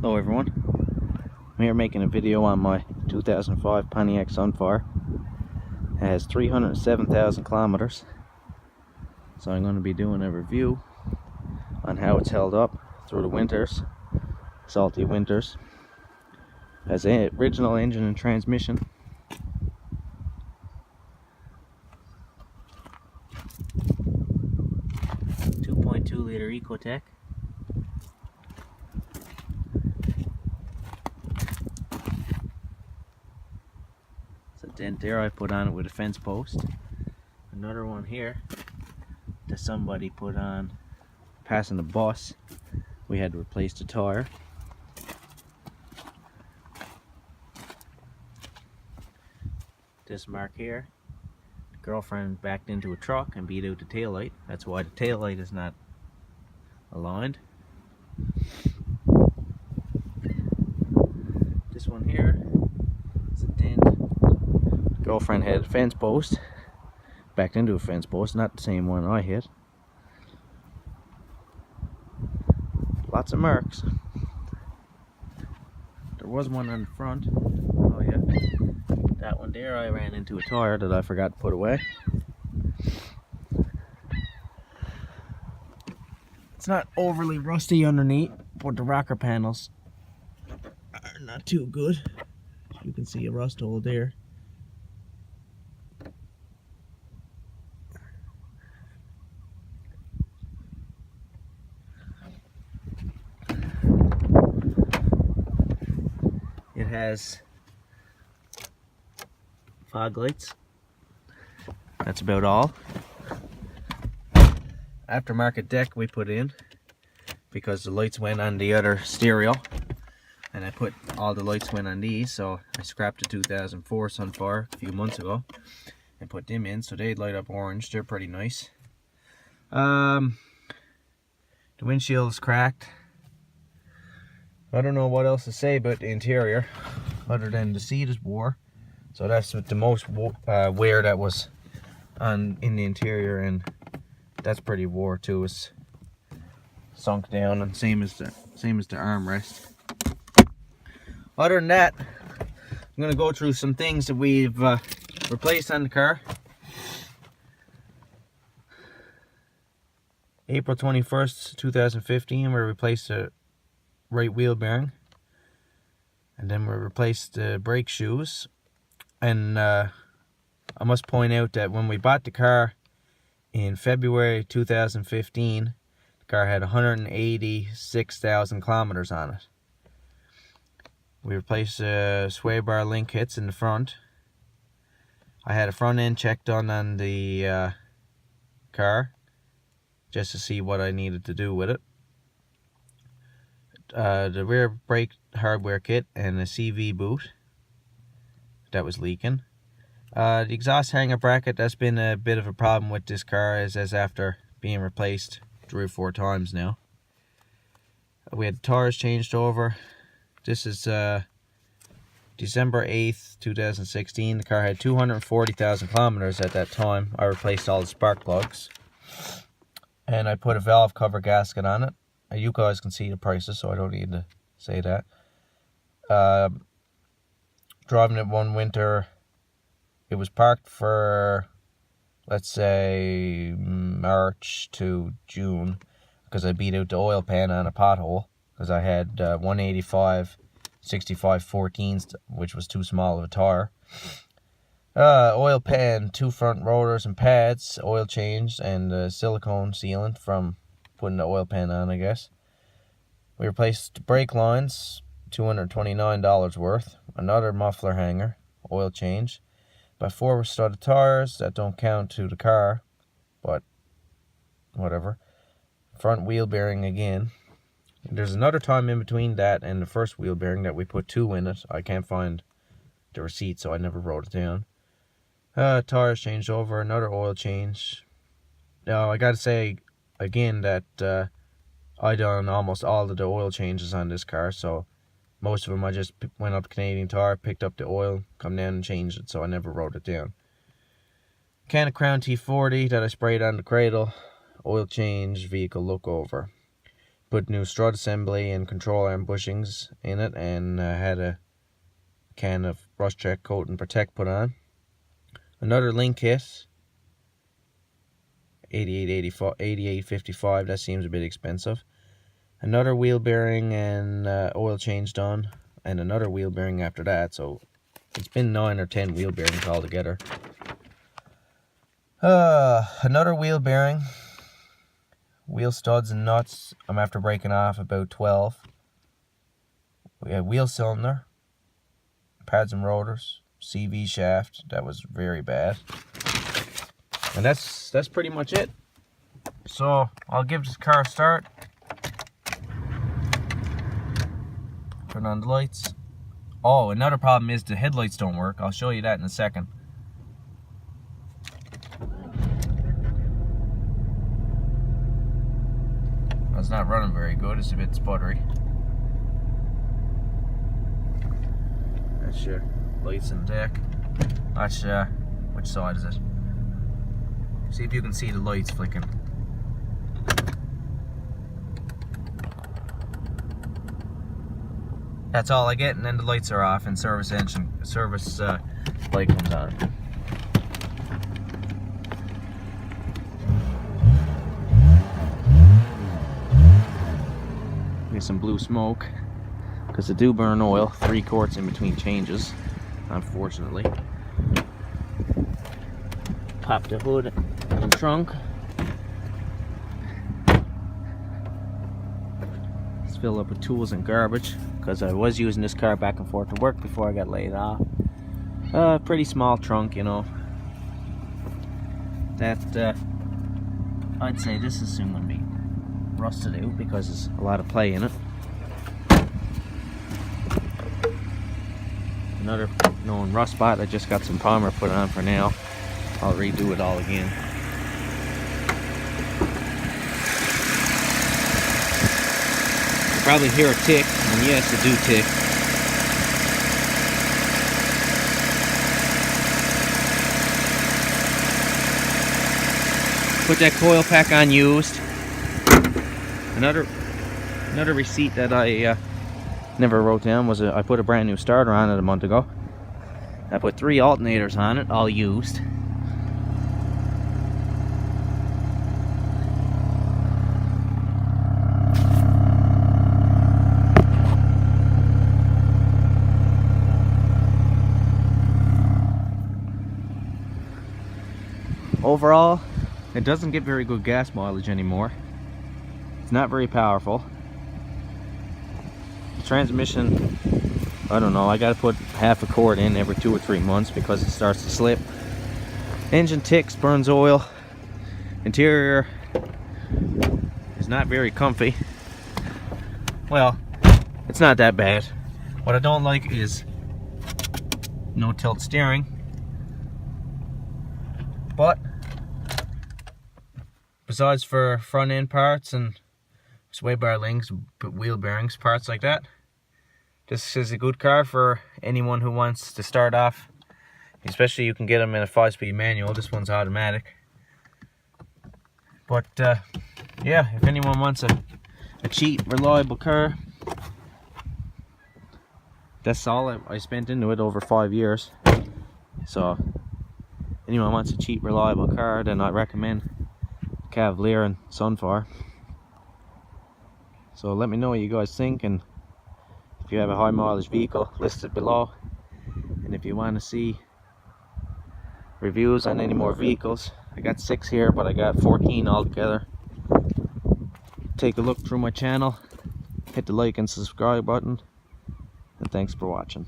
Hello everyone, I'm here making a video on my 2005 Pontiac Sunfire. It has 307,000 kilometers, so I'm going to be doing a review on how it's held up through the winters, salty winters. It has an original engine and transmission. .2-liter Ecotec. It's a dent there I put on it with a fence post. Another one here that somebody put on passing the bus. We had to replace the tire. This mark here, the girlfriend backed into a truck and beat out the taillight. That's why the taillight is not aligned. This one here is a dent. The girlfriend had a fence post, backed into a fence post, not the same one I hit. Lots of marks. There was one on the front. Oh yeah. That one there, I ran into a tire that I forgot to put away. It's not overly rusty underneath, but the rocker panels are not too good. You can see a rust hole there. It has fog lights. That's about all. Aftermarket deck we put in because the lights went on the other stereo, and I put all the lights went on these, so I scrapped the 2004 Sunfire a few months ago and put them in, so they light up orange. They're pretty nice. The windshield is cracked. I don't know what else to say about the interior other than the seat is wore, so that's the most wear that was in the interior, and that's pretty wore too. It's sunk down, and same as the armrest. Other than that, I'm gonna go through some things that we've replaced on the car. April 21st, 2015, we replaced the right wheel bearing, and then we replaced the brake shoes. And I must point out that when we bought the car in February 2015, the car had 186,000 kilometers on it. We replaced the sway bar link kits in the front. I had a front end check done on the car just to see what I needed to do with it. The rear brake hardware kit and a CV boot that was leaking. The exhaust hanger bracket, that's been a bit of a problem with this car, as after being replaced 3 or 4 times now. We had the tires changed over. This is December 8th, 2016. The car had 240,000 kilometers at that time. I replaced all the spark plugs, and I put a valve cover gasket on it. You guys can see the prices, so I don't need to say that. Driving it one winter, it was parked for, let's say, March to June, because I beat out the oil pan on a pothole, because I had 185 65 14s, which was too small of a tire. Oil pan, 2 front rotors and pads, oil changed, and silicone sealant from putting the oil pan on, I guess. We replaced brake lines, $229 worth. Another muffler hanger, oil change. By 4 studded tires, that don't count to the car, but whatever. Front wheel bearing again. There's another time in between that and the first wheel bearing that we put 2 in it. I can't find the receipt, so I never wrote it down. Tires changed over, another oil change. Now I gotta say again that I done almost all of the oil changes on this car, so most of them I just went up to Canadian Tire, picked up the oil, come down and changed it, so I never wrote it down. Can of Crown T40 that I sprayed on the cradle, oil change, vehicle look over. put new strut assembly and control arm bushings in it, and had a can of Rust Check Coat and Protect put on. Another link kit, 88.55. That seems a bit expensive. Another wheel bearing and oil change done, and another wheel bearing after that. So it's been 9 or 10 wheel bearings altogether. Another wheel bearing, wheel studs and nuts. I'm after breaking off about 12. We have wheel cylinder, pads and rotors, CV shaft. That was very bad. And that's pretty much it. So I'll give this car a start. Turn on the lights. Oh, another problem is the headlights don't work. I'll show you that in a second. It's not running very good. It's a bit sputtery. That's your lights and deck. That's which side is it? See if you can see the lights flicking. That's all I get, and then the lights are off and service light comes on. Get some blue smoke, because I do burn oil, 3 quarts in between changes, unfortunately. Pop the hood and trunk. Let's fill up with tools and garbage, because I was using this car back and forth to work before I got laid off. Pretty small trunk, you know. That I'd say this is soon going to be rusted out because there's a lot of play in it. Another known rust spot. I just got some primer put on for now. I'll redo it all again. You probably hear a tick, and yes, it do tick. Put that coil pack on used. Another receipt that I never wrote down was I put a brand new starter on it a month ago. I put 3 alternators on it, all used. Overall, it doesn't get very good gas mileage anymore. It's not very powerful. The transmission, I don't know, I gotta put half a quart in every 2 or 3 months because it starts to slip. Engine ticks, burns oil. Interior is not very comfy. Well, it's not that bad. What I don't like is no tilt steering. But besides for front end parts and sway bar links, wheel bearings, parts like that, this is a good car for anyone who wants to start off. Especially you can get them in a 5-speed manual. This one's automatic. But yeah, if anyone wants a cheap, reliable car, that's all I spent into it over 5 years. So anyone wants a cheap, reliable car, then I recommend Cavalier and Sunfire. So let me know what you guys think, and if you have a high mileage vehicle, list it below. And if you want to see reviews on any more vehicles, I got 6 here, but I got 14 altogether. Take a look through my channel, hit the like and subscribe button, and thanks for watching.